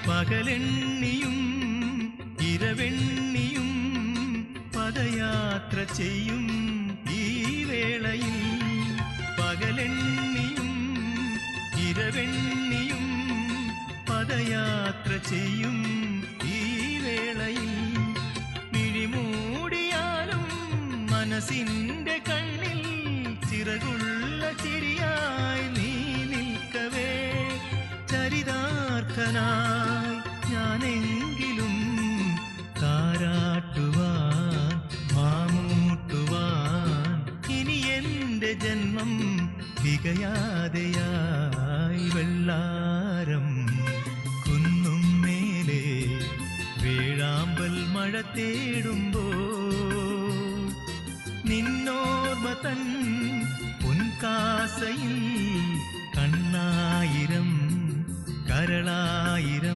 പകലെണ്ണിയും ഇരവെണ്ണിയും പദയാത്ര ചെയ്യും ഈ വേളയിൽ. പകലെണ്ണിയും ഇരവെണ്ണിയും പദയാത്ര ചെയ്യും ഈ വേളയിൽ. മിഴിമൂടിയാലും മനസ്സിന്റെ കണ്ണിൽ ചിറകുള്ള ചിരിയായി നീ നിൽക്കവേ, ചരിതാർത്ഥനായി ഞാനെങ്കിലും താരാട്ടുവാൻ മാമൂട്ടുവാൻ ഇനി എന്റെ ജന്മം തികയാതെയായി. വെള്ളാരം കുന്നും മേലെ വേഴാമ്പൽ മഴ തേടുമ്പോൾ നിന്നോർമ്മ തൻ പൊൻകാസയിൽ കണ്ണായിരം കരളായിരം